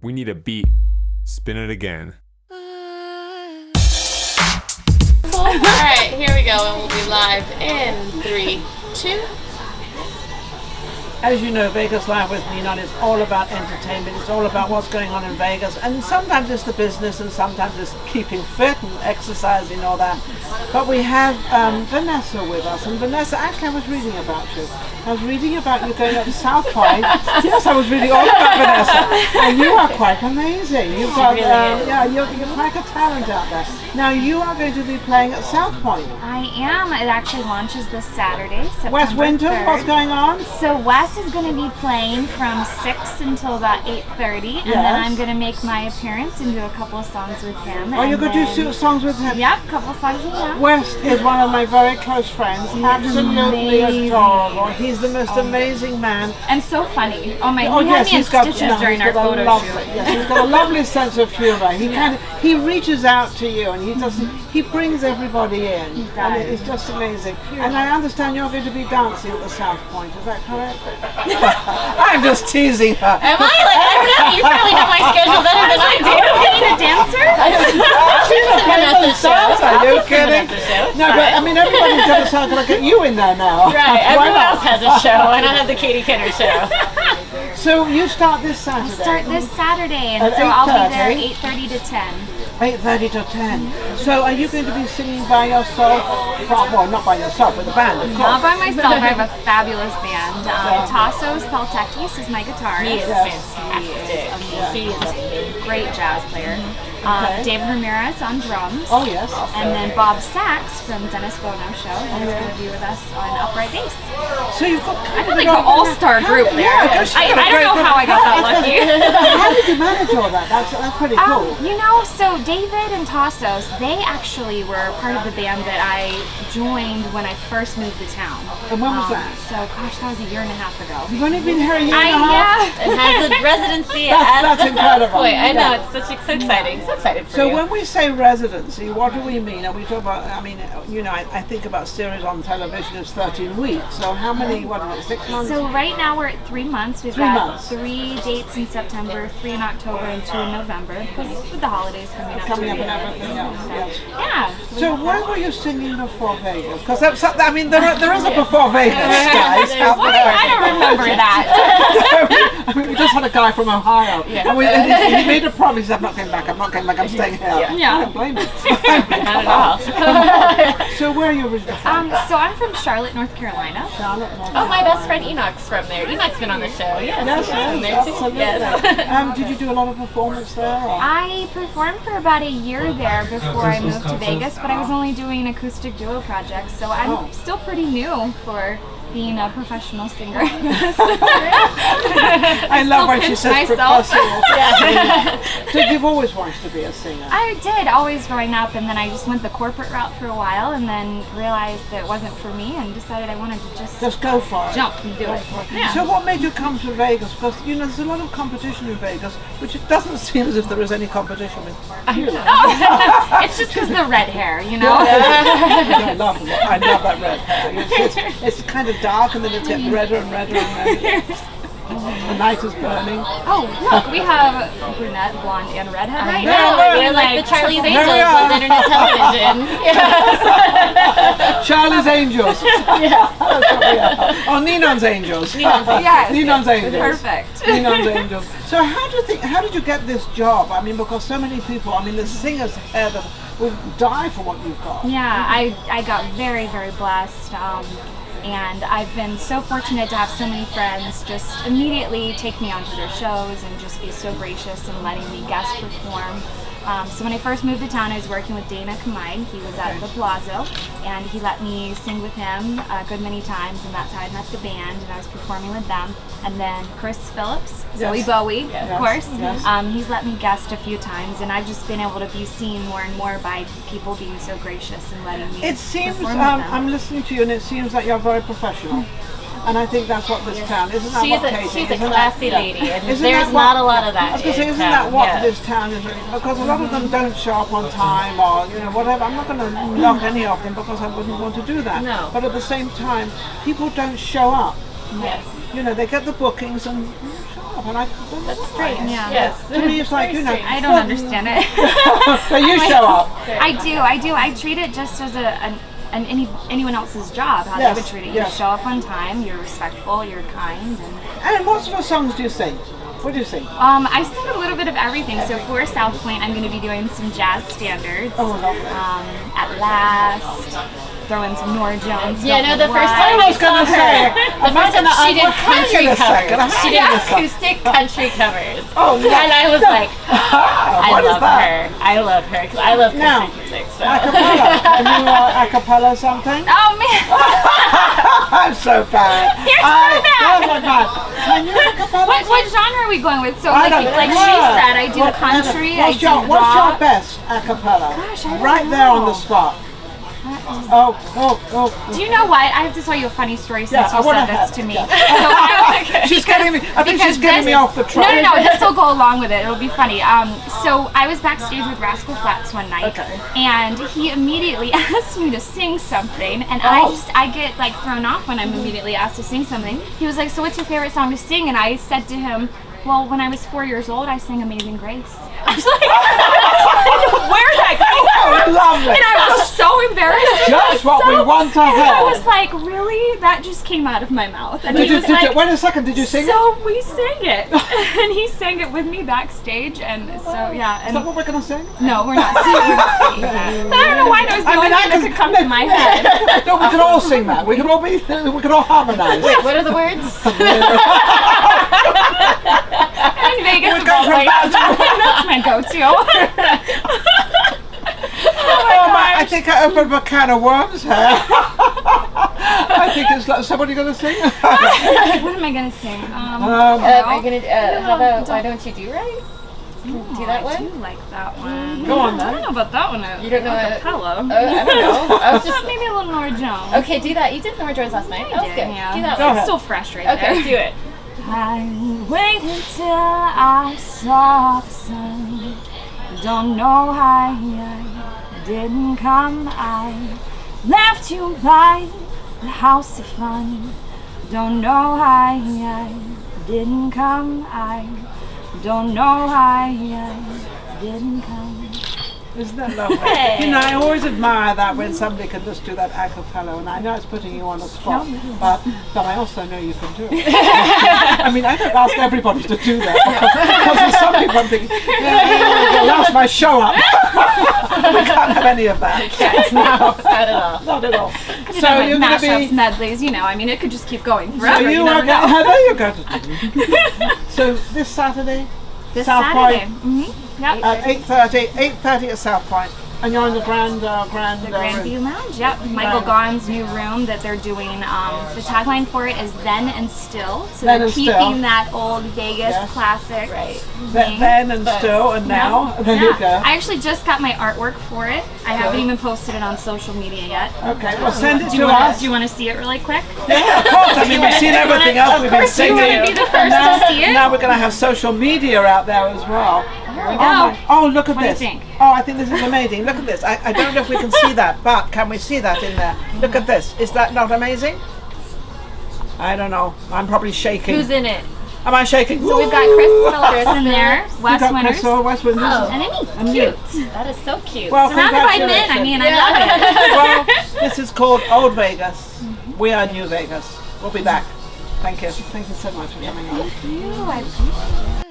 We need a beat. Spin it again. All right, here we go, and we'll be live in 3, 2. As you know, Vegas Live with Ninon is all about entertainment. It's all about what's going on in Vegas. And sometimes it's the business and sometimes it's keeping fit and exercising and all that. But we have Vanessa with us. And Vanessa, actually I was reading about you. I was reading about you going up to South Point. Yes, I was reading all about Vanessa. And you are quite amazing. You've got, you're quite a talent out there. Now you are going to be playing at South Point. I am. It actually launches this Saturday, September Wes Winter, 3rd. what's going on? So Wes is going to be playing from 6 until about 8:30, and then I'm going to make my appearance and do a couple of songs with him. Oh, you're going to do songs with him? Yep, a couple of songs with him. Wes is one of my very close friends. He's Absolutely amazing. adorable. He's the most amazing man. And so funny. Oh my, he had yes, me in he's got, stitches during our photo shoot. Yes, he's got a lovely sense of humor. He reaches out to you and he brings everybody in. He And does. it's just amazing. And I understand you're going to be dancing at the South Point. Is that correct? I'm just teasing her. Am I? Like, I don't know. You probably know my schedule better than I do. Being a dancer? She's a famous dancer. Are you kidding? Vanessa show. No, but I mean everybody's going to start to get you in there now. Right, Why everyone not? else has a show, and I have the Katie Kenner show. So you start this Saturday. Start this Saturday, and At so I'll be there 8:30? 8:30 to 10. 8:30 to 10. So are you going to be singing by yourself? Well, not by yourself, with a band, of course. Not by myself. I have a fabulous band. Tassos Peltekis is my guitarist. He is fantastic. He is He's a great jazz player. Okay. David Ramirez on drums. Oh, yes. And then Bob Sachs from Dennis Bono Show. He's going to be with us on upright bass. So you've got I feel like the all-star group there. Yeah, I don't know how I got that lucky. How did you manage all that? That's pretty cool. You know, so David and Tassos, they actually were part of the band that I joined when I first moved to town. And when was that? So, gosh, that was a year and a half ago. You've only been here a year and a half? Yeah. And has a residency That's at the incredible. South Point. I know, Yeah. it's so exciting. So excited for So you. when we say residency, what do we mean? Are we talking about, I mean, you know, I think about series on television is 13 weeks. So how many, what is it, 6 months? So right now we're at 3 months. We've 3 got months. 3 dates in September, 3 in October, and 2 in November. Because with the holidays coming up. Coming up too. and everything else, yes. Yeah. So where were you singing before Vegas? Because I mean, there is a before Vegas, guys. out Why? there. I don't remember that. I mean, we just had a guy from Ohio, and he made a promise. He said, I'm not going back, I'm staying here. Yeah. I don't blame him. Not at all. So where are you originally from? So I'm from Charlotte, North Carolina. Charlotte. Oh, my best friend Enoch's from there. Enoch's been on the show. Yes, he's from there too. absolutely. Yes. Did you do a lot of performance there? Or? I performed for about a year there before I moved to Vegas, but I was only doing acoustic duo projects, so I'm still pretty new for being a professional singer. I love when she pinch says myself. professional. So you've always wanted to be a singer? I did, always growing up, and then I just went the corporate route for a while, and then realized that it wasn't for me, and decided I wanted to Just go for it. jump and do it. Yeah. So what made you come to Vegas? Because, you know, there's a lot of competition in Vegas, which it doesn't seem as if there is any competition with you. It's just because the red hair, you know? I love that red hair. It's kind of dark and then it's getting redder and redder and redder. The night is burning. Oh, look, we have brunette, blonde, and redhead right No, now. we're like the Charlie's we Angels are. with internet television. Charlie's Angels. Yes, that's what we are. Oh, Ninon's Angels. Yes. Ninon's Angels. Perfect. Ninon's Angels. So how did you get this job? I mean, because so many people, I mean, the singers here that would die for what you've got. Yeah, I got very, very blessed. And I've been so fortunate to have so many friends just immediately take me onto their shows and just be so gracious in letting me guest perform. So when I first moved to town, I was working with Dana Kamai. He was at the Palazzo, and he let me sing with him a good many times, and that's how I met the band, and I was performing with them. And then Chris Phillips, Zoe Bowie, of course, he's let me guest a few times, and I've just been able to be seen more and more by people being so gracious and letting me It seems, perform with them. I'm listening to you, and it seems like you're very professional. And I think that's what this town isn't. That what Katie? She's a Isn't classy that, lady, and Isn't there's that not what- a lot of that. I was going to say, in isn't that town, what yeah. this town is really? Because a lot of them don't show up on time, or you know, whatever. I'm not going to knock any of them because I wouldn't want to do that. No. But at the same time, people don't show up. Yes. You know, they get the bookings and show up, and That's strange. Yeah. Yes. To me, it's like, you know, I don't understand it. but you show up. I do. I treat it just as anyone else's job, how Yes, they would treat it. yes. You show up on time, you're respectful, you're kind, And what sort of songs do you sing? What do you sing? I sing a little bit of everything. So for South Point, I'm going to be doing some jazz standards. Oh, lovely. At Last, throw in some Nora Jones. Yeah, no, Don't the first Lie. time I we was saw gonna her, say, the first time she did country covers. She did acoustic country covers. Oh, yeah. And I was like, I What is love that? her. I love her because I love Now, country music. So. Acapella. Can you acapella something? Oh man, I'm so bad. You're so bad. Oh my God. Can you acapella? what genre are we going with? So I like don't she know. said, I do What- country, I What's do your, rock. what's your best acapella? Gosh, I don't right there on know. the spot. Oh. Do you know what? I have to tell you a funny story since Yeah, I you wanna said this have- to me. yeah. So I was, She's getting me. I think she's because getting me this- off the track. No, this will go along with it. It'll be funny. So I was backstage with Rascal Flatts one night, Okay. and he immediately asked me to sing something, and Oh. I get like thrown off when I'm immediately asked to sing something. He was like, "So what's your favorite song to sing?" And I said to him, "Well, when I was 4 years old, I sang Amazing Grace." I was like, "Where'd that come Oh, from?" lovely. And I was so embarrassed. Just what we want to I hear. was like, really? That just came out of my mouth. And Did he you, was did you, like, wait a second, did you sing it? so we sang it. And he sang it with me backstage. And so, yeah. Is that And what we're going to sing? no, we're not singing that. But I don't know why that was the only thing that could come to my head. No, we can all sing that. We can all harmonise. Wait, what are the words? In Vegas, We're going from that's my go-to. Oh my, I think I opened up a can of worms here. I think it's like, somebody going to sing? What am I going to sing? Am I gonna? How about Why Don't You Do Right? Do that I one? do like that one. Go on I don't then. know about that one. You don't know Acapella. I don't know. I was just Maybe a little Nora Jones. okay. Do that. You did Nora Jones last night. That was did, good. yeah. Do that Go one. ahead. It's still fresh right Okay, there. do it. I waited till I saw the sun. Don't know why I didn't come. I left you by the house of fun. Don't know why I didn't come. I don't know why I didn't come. Isn't that lovely? You know, I always admire that when somebody can just do that a cappella, and I know it's putting you on the spot, but I also know you can do it. I mean, I don't ask everybody to do that, because there's some people I'm thinking, that's my show up. We can't have any of that. No, not at all. Not at all. So So you're going to mashups, be... medleys, you know. I mean, it could just keep going So forever. you You are never know. there you go. So this Saturday, This South Saturday. Point, Yep. at 8:30 at South Point, and you're in the Grand The Grand room. View Lounge, yep. Michael Gaughan's new room that they're doing. The tagline for it is Then and Still. So Then they're and keeping Still. that old Vegas Yes. classic. Right. thing. Then and still and now. There you go. I actually just got my artwork for it. I haven't even posted it on social media yet. Okay, well send it Do you to want us. to see it really quick? Yeah, of course. I mean, we've seen everything else. We've been course you singing. wanna be the first now, to see it. Now we're going to have social media out there as well. Here we Oh, go. my- oh, look at What do you this. think? Oh, I think this is amazing. Look at this. I don't know if we can see that, but can we see that in there? Look at this. Is that not amazing? I don't know. I'm probably shaking. Who's in it? Am I shaking? So we've got Chris Phillips in there, We've Wes got Winters, Crystal, Wes Winters. Oh. and me. And you. That is so cute. Well, Surrounded by men. I congratulations. mean, I love it. Well, this is called Old Vegas. We are New Vegas. We'll be back. Thank you. Thank you so much for coming on. Thank you. I appreciate it.